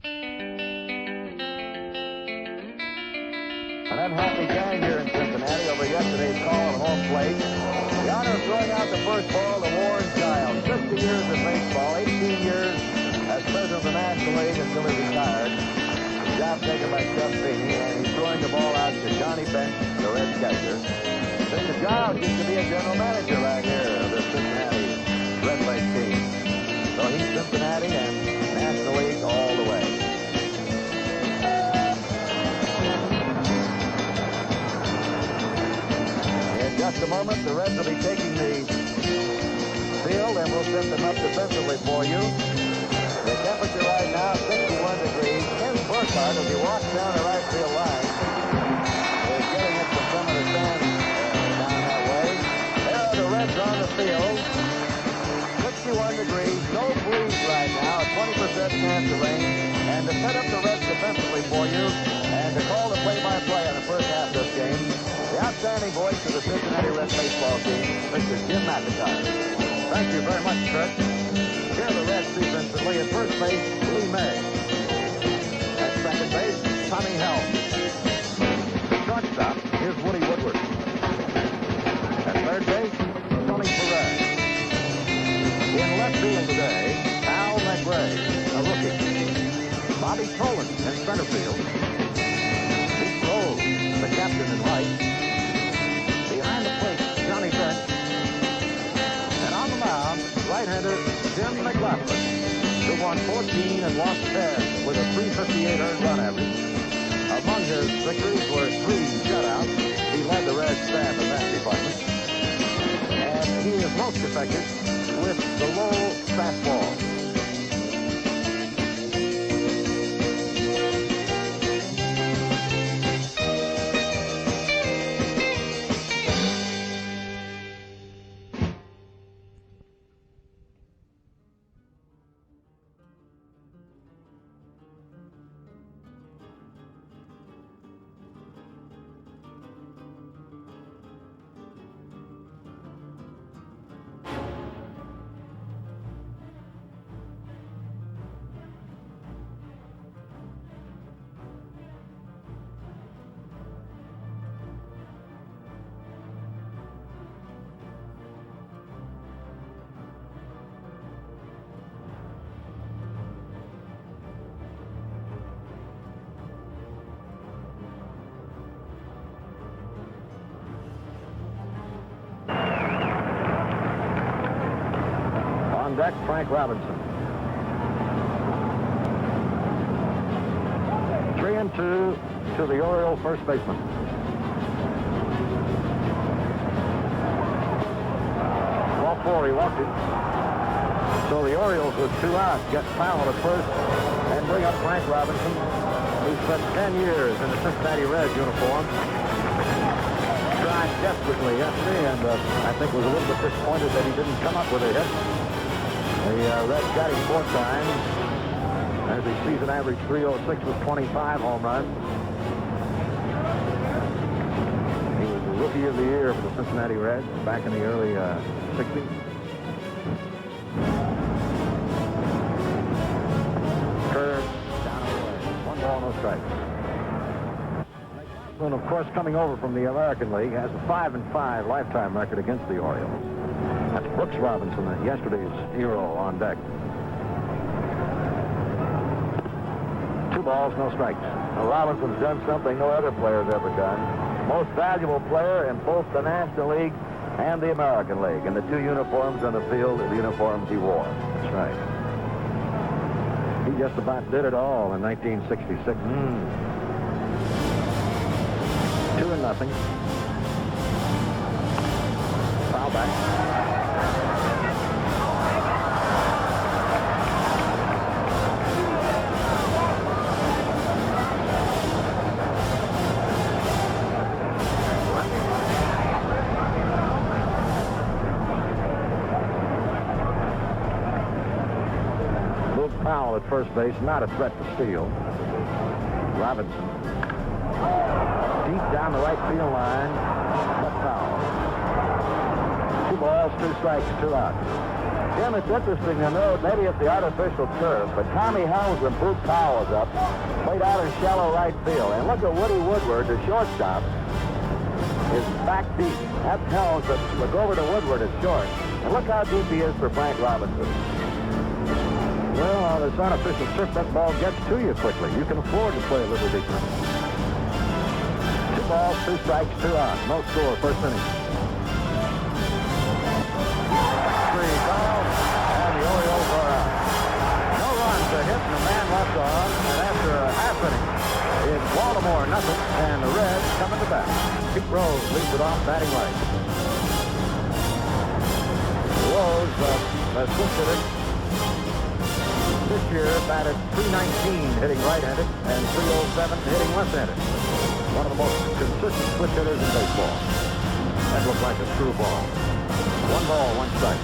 An unhappy gang here in Cincinnati over yesterday's call at home plate. The honor of throwing out the first ball to Warren Giles. 50 years in baseball, 18 years as president of the National League until he retired. The job taken by Chuck Feeney, and he's throwing the ball out to Johnny Bench, the Red catcher. Mr. Giles used to be a general manager right here of the Cincinnati Red Lake team. So he's Cincinnati and National League all the way. In just a moment, the Reds will be taking the field, and we'll set them up defensively for you. The temperature right now, 61 degrees. Ken Burkhardt, as he walks down the right field line, is getting it from some of the stands down that way. There are the Reds on the field. 61 degrees, no breeze right now, a 20% chance of rain. And to set up the Reds defensively for you, and to call the play-by-play on the first half of this game, the outstanding voice of the Cincinnati Reds baseball team, Mr. Jim McIntyre. Thank you very much, Kurt. Here are the Reds defensively. At first base, Lee May. At second base, Tommy Helm. Shortstop, here's Woody Woodward. At third base, Tony Perez. In left field today, Al McRae, a rookie. Bobby Tolan in center field. Pete Rose, the captain in right. Behind the plate, Johnny Bench. And on the mound, right-hander Jim McGlothlin, who won 14 and lost 10 with a 358 earned run average. Among his victories were 3 shutouts. He led the Red staff in that department. And he is most effective with the low fastball. On deck, Frank Robinson. 3-2 to the Orioles first baseman. Ball 4, he walked it. So the Orioles with 2 outs get Powell at first and bring up Frank Robinson, who spent 10 years in the Cincinnati Reds uniform. Tried desperately yesterday, and I think was a little bit disappointed that he didn't come up with a hit. The Reds got him 4 times. As his season average 306 with 25 home runs. He was the Rookie of the Year for the Cincinnati Reds back in the early 60s. Curve down and away. 1 ball, no strikes. And of course, coming over from the American League, has a 5-5 lifetime record against the Orioles. That's Brooks Robinson, yesterday's hero, on deck. 2 balls, no strikes. Now, Robinson's done something no other player's ever done. Most valuable player in both the National League and the American League. And the 2 uniforms on the field are the uniforms he wore. That's right. He just about did it all in 1966. 2-0. Foul back. Powell at first base, not a threat to steal. Robinson. Deep down the right field line, but foul. 2 balls, 2 strikes, 2 outs. Jim, it's interesting to note, maybe it's the artificial turf, but Tommy Helms, when Boot Powell was up, played out in shallow right field. And look at Woody Woodward, the shortstop, is back deep. That's Helms, but look over to Woodward at short. And look how deep he is for Frank Robinson. Well, on this artificial turf, that ball gets to you quickly. You can afford to play a little deeper. 2 balls, 2 strikes, 2 out. No score, first inning. 3 calls, and the Orioles are out. No runs, a hit, and a man left on. And after a half inning, it's Baltimore nothing, and the Reds coming to bat. Pete Rose leads it off, batting right. Rose, switch hitter, this year batted .319 hitting right-handed and .307 hitting left-handed. One of the most consistent switch hitters in baseball. That looked like a true ball. 1 ball, 1 strike.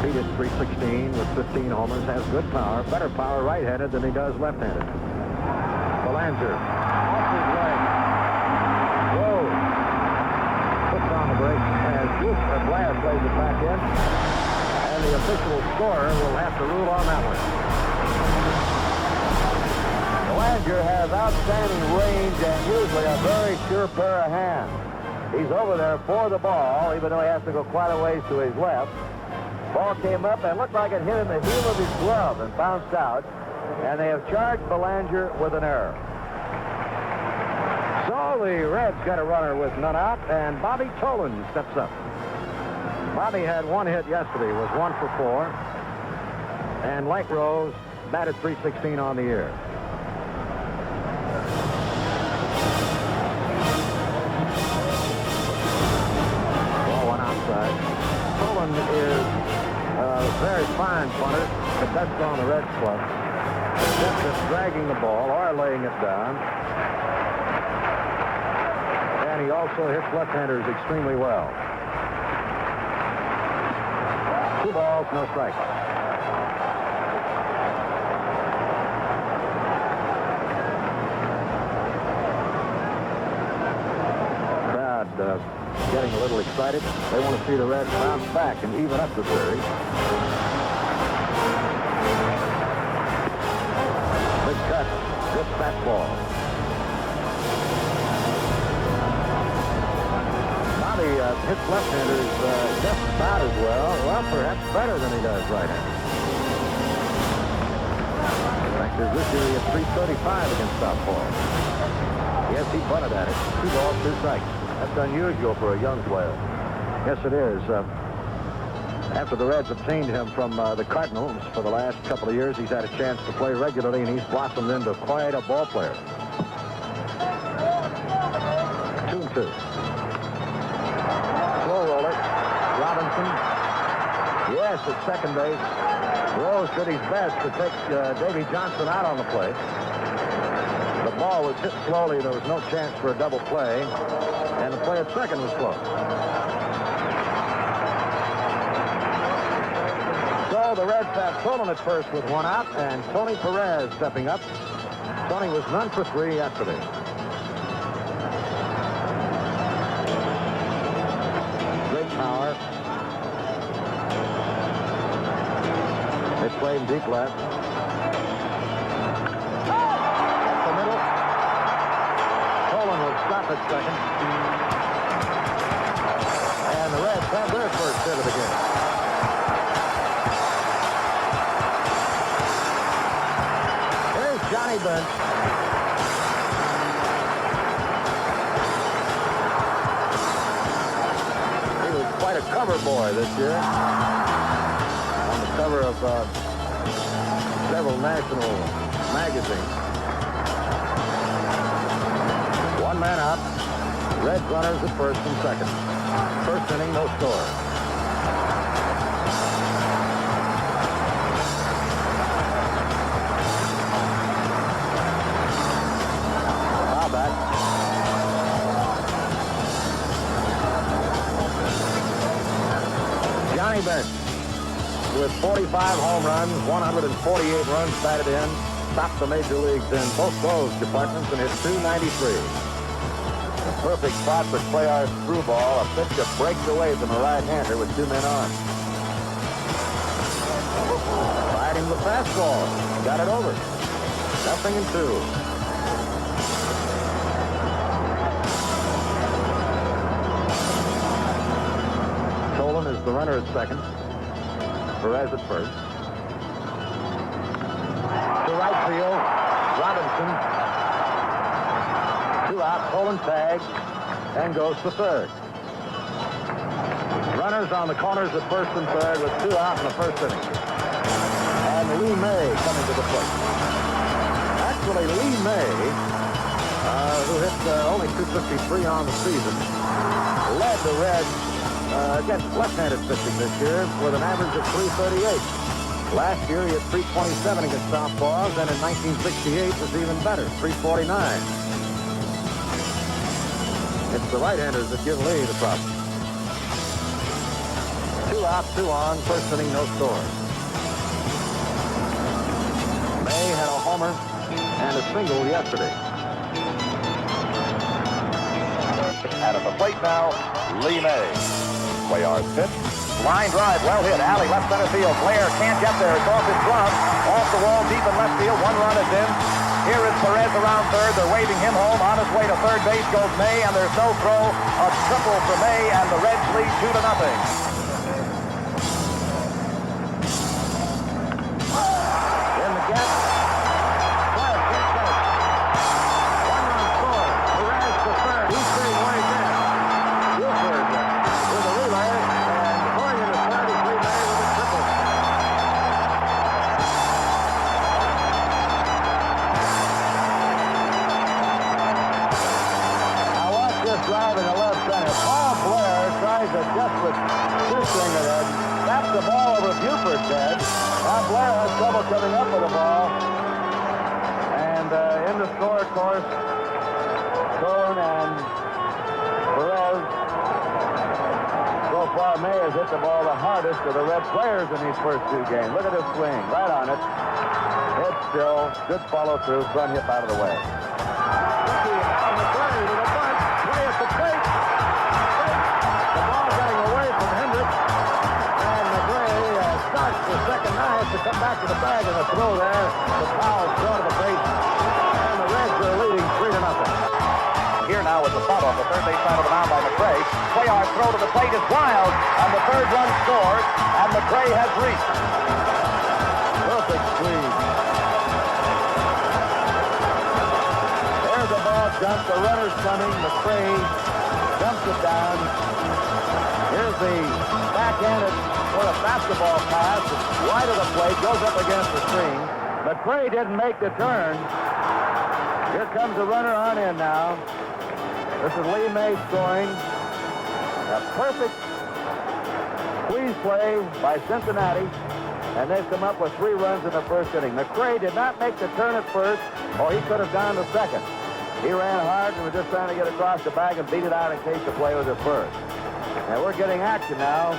Pete is .316 with 15 homers, has good power, better power right-handed than he does left-handed. Belanger off his leg. Whoa. Puts on the brakes as Glass plays it back in. And the official scorer will have to rule on that one. Belanger has outstanding range and usually a very sure pair of hands. He's over there for the ball, even though he has to go quite a ways to his left. Ball came up and looked like it hit in the heel of his glove and bounced out. And they have charged Belanger with an error. So the Reds got a runner with none out, and Bobby Tolan steps up. Bobby had 1 hit yesterday, was 1 for 4. And like Rose, batted .316 on the year. Ball went outside. Tolan is a very fine punter, the best on the Reds club. Except just dragging the ball or laying it down. And he also hits left-handers extremely well. 2 balls, no strikes. Crowd getting a little excited. They want to see the Reds bounce back and even up the series. Big cut, good fastball. Bobby hits left-handers just about as well. Well, perhaps better than he does right-handers. In fact, this year he had .335 against southpaw. Yes, he bunted at it. 2 balls, 2 strikes. That's unusual for a young player. Yes, it is. After the Reds obtained him from the Cardinals for the last couple of years, he's had a chance to play regularly, and he's blossomed into quite a ball player. 2-2. Slow roller. Robinson. Yes, at second base. Rose did his best to take Davy Johnson out on the plate. The ball was hit slowly. There was no chance for a double play, and the play at second was close. So the Reds have Tolan at first with 1 out, and Tony Perez stepping up. Tony was none for 3 yesterday. Great power. They play him deep left. Up the middle. Tolan will stop at second. And the Reds have their first hit of the game. Johnny Bench. He was quite a cover boy this year. On the cover of several national magazines. 1 man out. Red runners at first and second. First inning, no score. Johnny Bench with 45 home runs, 148 runs batted in, topped the major leagues in both those departments and hit .293. Perfect spot for Cuellar's through ball. A pitch that breaks away from a right-hander with 2 men on. Riding the fastball. Got it over. 0-2. Nolan is the runner at second. Perez at first. To right field, Robinson. 2 out, Nolan tags and goes to third. Runners on the corners at first and third with 2 out in the first inning. And Lee May coming to the plate. Actually, Lee May, who hit only .253 on the season, led the Reds against left-handed pitching this year with an average of .338. Last year, he had .327 against southpaws, and in 1968 was even better, .349. It's the right-handers that give Lee the problem. 2 out, 2 on, first inning, no score. May had a homer and a single yesterday. And at the plate now, Lee May. Cuellar's pitch. Line drive, well hit. Alley, left center field. Blair can't get there. It's off his glove. Off the wall, deep in left field. 1 run is in. Here is Perez around third. They're waving him home. On his way to third base goes May, and there's no throw. A triple for May, and the Reds lead 2-0. In the gap. Flash, can't get it. 1 run score. Perez to third. He's staying way down. Buford with a relay, and going into third is Lee May with a triple. Now watch this drive in the left center. Paul Blair tries a desperate two-swing at it. Taps the ball over Buford's head. Now Blair has trouble coming up with the ball. And in the score, of course, Stone and Perez. So far, May has hit the ball the hardest of the Red players in these first 2 games. Look at this swing, right on it. Hit still, good follow through, front hip out of the way. Out the play to the bunt, play at the plate. The ball getting away from Hendricks, and McGlothlin starts the second. Now has to come back to the bag and a throw there. The Powell's throw to the base, and the Reds are leading 3-0. Here now is the foul off the third base side of the mound by McRae. Cuellar's throw to the plate is wild, and the third run scores, and McRae has reached. Perfect squeeze. There's the ball jump. The runner's coming. McRae jumps it down. Here's the backhanded for a basketball pass. Wide of the plate, goes up against the screen. McRae didn't make the turn. Here comes the runner on in now. This is Lee May scoring. A perfect squeeze play by Cincinnati, and they've come up with 3 runs in the first inning. McRae did not make the turn at first, or he could have gone to second. He ran hard and was just trying to get across the bag and beat it out in case the play was at first. Now we're getting action now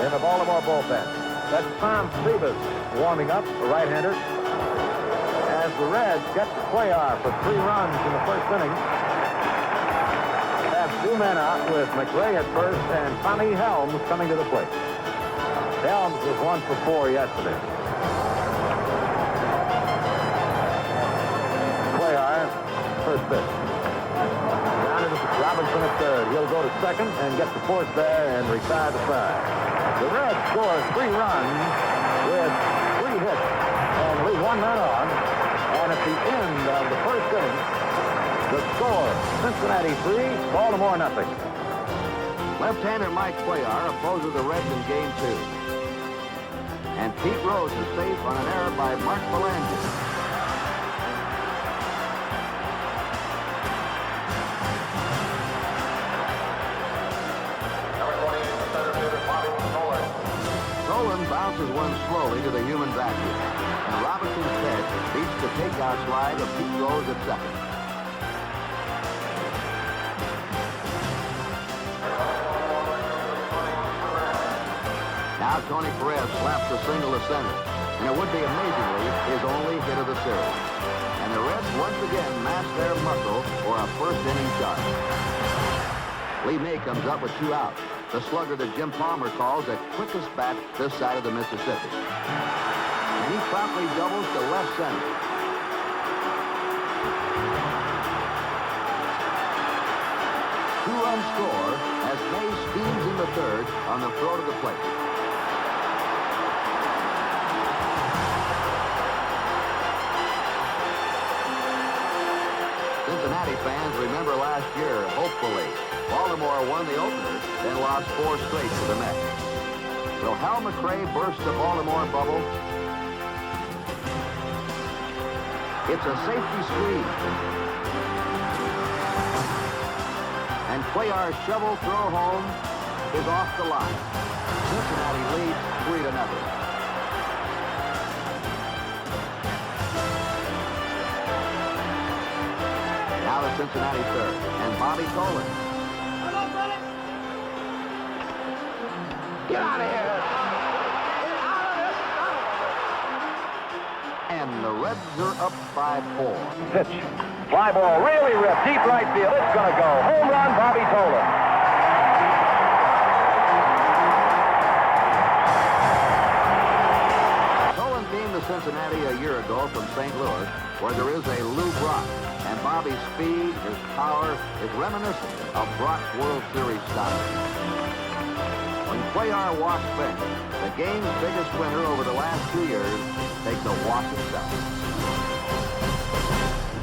in the Baltimore bullpen. That's Tom Sebas warming up, the right-hander, as the Reds get to Cuellar for 3 runs in the first inning. 2 men out with McRae at first and Tommy Helms coming to the plate. Helms was 1 for 4 yesterday. Cuellar, first pitch. Down to Robinson at third. He'll go to second and get the fourth there and retire the side. The Reds score 3 runs with 3 hits and leave 1 man on. And at the end of the first inning, the score, Cincinnati 3, Baltimore 0. Left-hander Mike Cuellar opposes the Reds in Game 2. And Pete Rose is safe on an error by Mark Belanger. Nolan bounces one slowly to the human vacuum. And Robinson's catch beats the takeout slide of Pete Rose at second. Now Tony Perez slaps the single to center. and it would be amazingly his only hit of the series. And the Reds once again mass their muscle for a first-inning charge. Lee May comes up with 2 outs. The slugger that Jim Palmer calls the quickest bat this side of the Mississippi. And he promptly doubles to left center. Two-run score as May steams in the third on the throw to the plate. Cincinnati fans remember last year, hopefully. Baltimore won the opener, then lost 4 straight to the Mets. Will Hal McRae burst the Baltimore bubble? It's a safety screen. And Cuellar's shovel throw home is off the line. Cincinnati leads 3-0. Now the Cincinnati third, and Bobby Tolan. Get out of here! Get out of this! And the Reds are up by 4. Pitch. Fly ball really ripped. Deep right field. It's going to go. Home run, Bobby Tolan. Tolan came to Cincinnati a year ago from St. Louis, where there is a Lou Brock. And Bobby's speed, his power, is reminiscent of Brock's World Series style. When Cuellar walks bench, the game's biggest winner over the last 2 years takes a walk himself.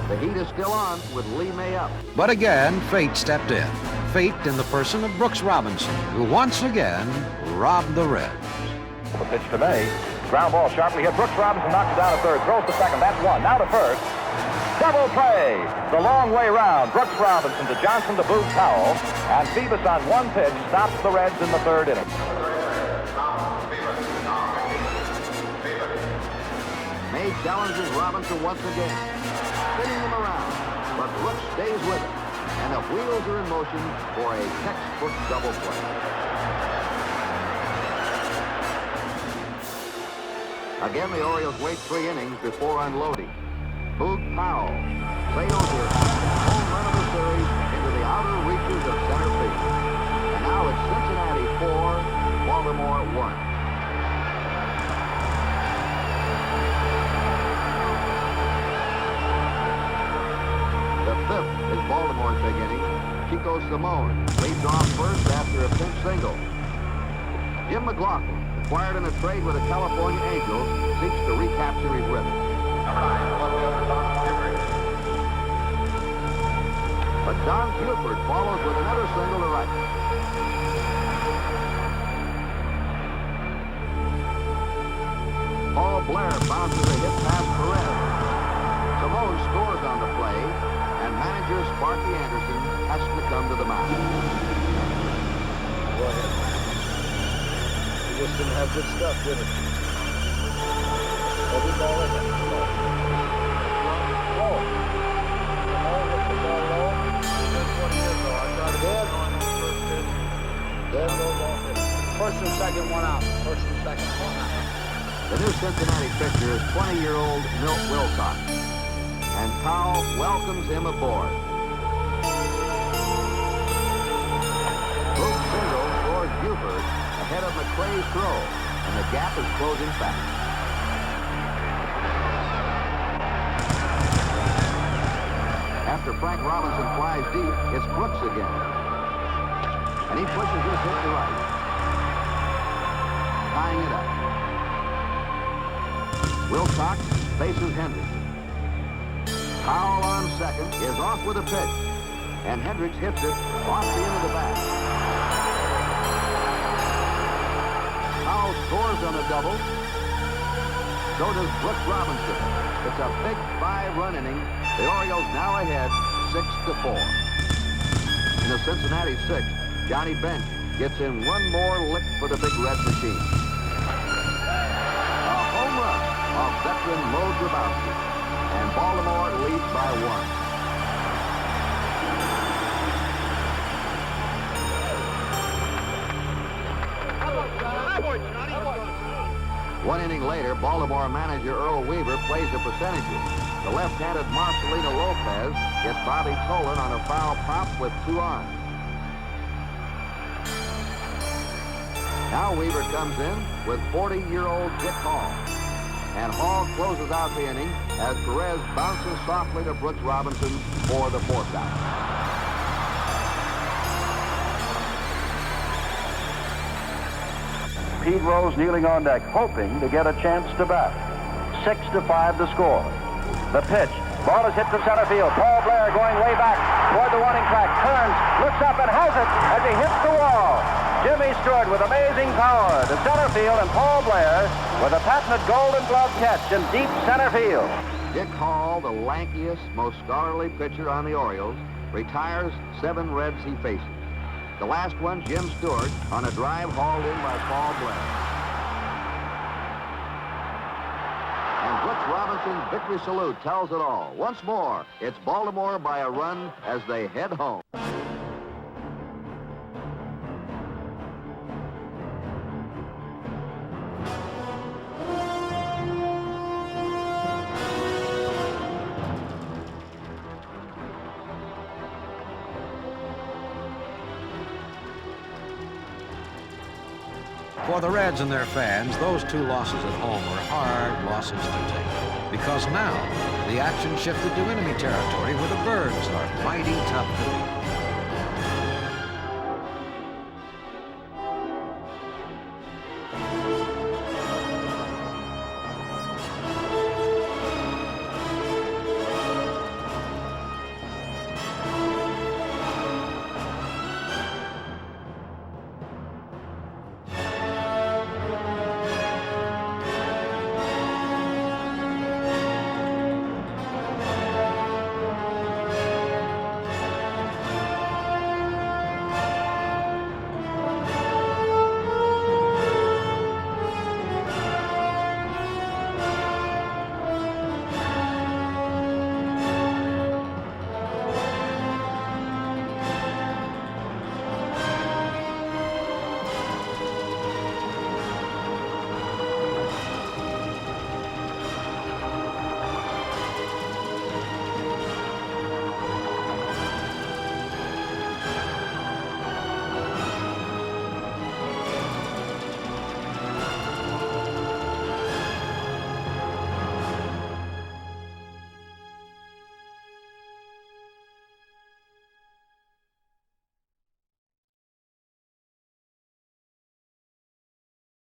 The heat is still on with Lee May up. But again, fate stepped in. Fate in the person of Brooks Robinson, who once again robbed the Reds. The pitch to May. Ground ball sharply hit. Brooks Robinson knocks it down to third. Throws to second. That's 1. Now to first. Double play. The long way round. Brooks Robinson to Johnson to Boog Powell. And Phoebus on 1 pitch stops the Reds in the 3rd inning. May challenges Robinson once again, spinning him around, but Brooks stays with it, and the wheels are in motion for a textbook double play. Again, the Orioles wait 3 innings before unloading. Boog Powell sails his home run of the series into the outer reaches of center field. And now it's Cincinnati 4, Baltimore 1. The 5th is Baltimore's big inning. Chico Simone leads off first after a pinch single. Jim McGlothlin, acquired in a trade with the California Angels, seeks to recapture his rhythm. But Don Buford follows with another single to right. Paul Blair bounces a hit past Perez. Simone scores on the play, and manager Sparky Anderson has to come to the mound. Go ahead. He just didn't have good stuff, did it? Every ball in it. Low. Hit the ball low. That's what he did, though. I thought it was going on first pitch. Then no ball hit. First and second, 1 out. First and second, 1 out. The new Cincinnati pitcher is 20-year-old Milt Wilcox, and Powell welcomes him aboard. Boog single scores Buford ahead of McClay's throw, and the gap is closing fast. After Frank Robinson flies deep, it's Brooks again. And he pushes his hit to right, tying it up. Wilcox faces Hendricks. Powell on second is off with a pitch, and Hendricks hits it off the end of the bat. Powell scores on the double. So does Brooks Robinson. It's a big 5-run inning. The Orioles now ahead 6-4. In the Cincinnati 6th, Johnny Bench gets in one more lick for the Big Red Machine. A home run of veteran Mo Grabowski, and Baltimore leads by 1. 1 inning later, Baltimore manager Earl Weaver plays the percentages. The left-handed Marcelino Lopez gets Bobby Tolan on a foul pop with 2 on. Now Weaver comes in with 40-year-old Dick Hall. And Hall closes out the inning as Perez bounces softly to Brooks Robinson for the 4th out. Pete Rose kneeling on deck, hoping to get a chance to bat. 6-5 the score. The pitch. Ball is hit to center field. Paul Blair going way back toward the warning track. Turns, looks up and has it as he hits the wall. Jimmy Stewart with amazing power to center field, and Paul Blair with a patented Golden Glove catch in deep center field. Dick Hall, the lankiest, most scholarly pitcher on the Orioles, retires 7 Reds he faces. The last one, Jim Stewart, on a drive hauled in by Paul Blair. And Brooks Robinson's victory salute tells it all. Once more, it's Baltimore by a run as they head home. For the Reds and their fans, those 2 losses at home were hard losses to take. Because now, the action shifted to enemy territory where the Birds are mighty tough to beat.